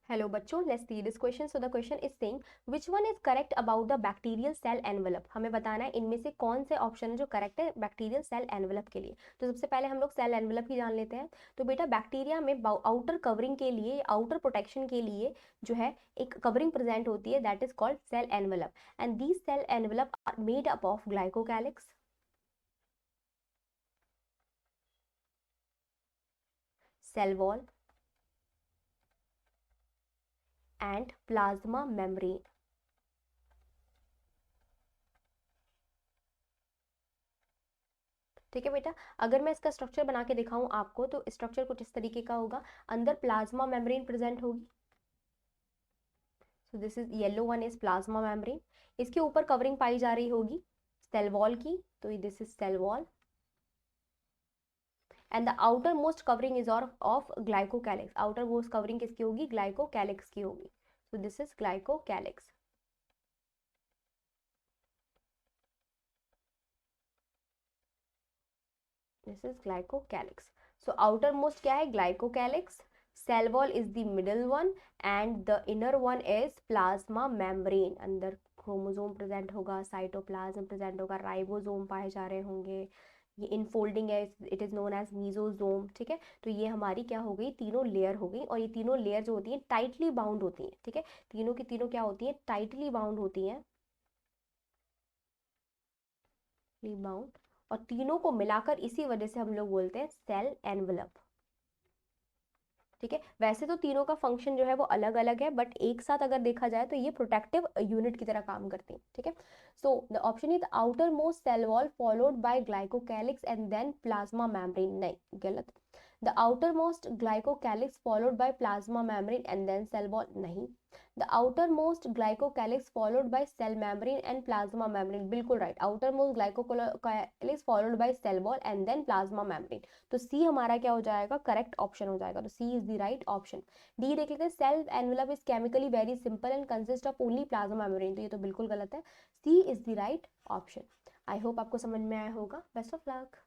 Hello बच्चों, let's see this question. So the question is saying which one is correct about the bacterial cell envelope. हमें बताना है इनमें से कौन से ऑप्शन है जो करेक्ट है बैक्टीरियल सेल एनवेलप के लिए. तो सबसे पहले हम लोग सेल एनवेलप ही जान लेते हैं. तो बेटा बैक्टीरिया में आउटर कवरिंग के लिए, आउटर प्रोटेक्शन के लिए जो है एक कवरिंग प्रेजेंट होती है, that is called cell envelope. And these cell envelope are made up of glycocalyx, cell wall and plasma membrane. ठीक है बेटा, अगर मैं इसका स्ट्रक्चर बना के दिखाऊं आपको तो स्ट्रक्चर कुछ इस तरीके का होगा. अंदर प्लाज्मा मेम्ब्रेन प्रेजेंट होगी. So this is yellow one is plasma membrane. इसके ऊपर कवरिंग पाई जा रही होगी सेल वॉल की, तो this is cell wall. And the outermost covering is of glycocalyx. Outermost covering किसकी होगी? ग्लाइकोकैलिक्स की होगी. So this is glycocalyx. This is glycocalyx. So outermost क्या है? Glycocalyx. Cell wall is the middle one and the inner one is plasma membrane. अंदर chromosome present होगा, cytoplasm present होगा, ribosome पाए जा रहे होंगे. ये इनफोल्डिंग है, it is known as mesosome. ठीक है, तो ये हमारी क्या हो गई? तीनों लेयर हो गई. और ये तीनों लेयर जो होती हैं टाइटली बाउंड होती हैं. ठीक है, तीनों की तीनों क्या होती हैं? टाइटली बाउंड होती हैं. बाउंड. और तीनों को मिलाकर इसी वजह से हम लोग बोलते हैं सेल एनवेलप. ठीक है, वैसे तो तीनों का फंक्शन जो है वो अलग अलग है, बट एक साथ अगर देखा जाए तो ये प्रोटेक्टिव यूनिट की तरह काम करती है. ठीक है, so the option is outermost cell wall followed by glycocalyx and then plasma membrane. नहीं, गलत. The outermost glycocalyx followed by plasma membrane and then cell wall. नहीं. The outermost glycocalyx followed by cell membrane and plasma membrane. बिल्कुल right. Outermost glycocalyx followed by cell wall and then plasma membrane. तो C हमारा क्या हो जाएगा? Correct option हो जाएगा. तो C is the right option. D देख लेते हैं. Cell envelope is chemically very simple and consist of only plasma membrane. तो ये तो बिल्कुल गलत है. C is the right option. I hope आपको समझ में आया होगा. Best of luck.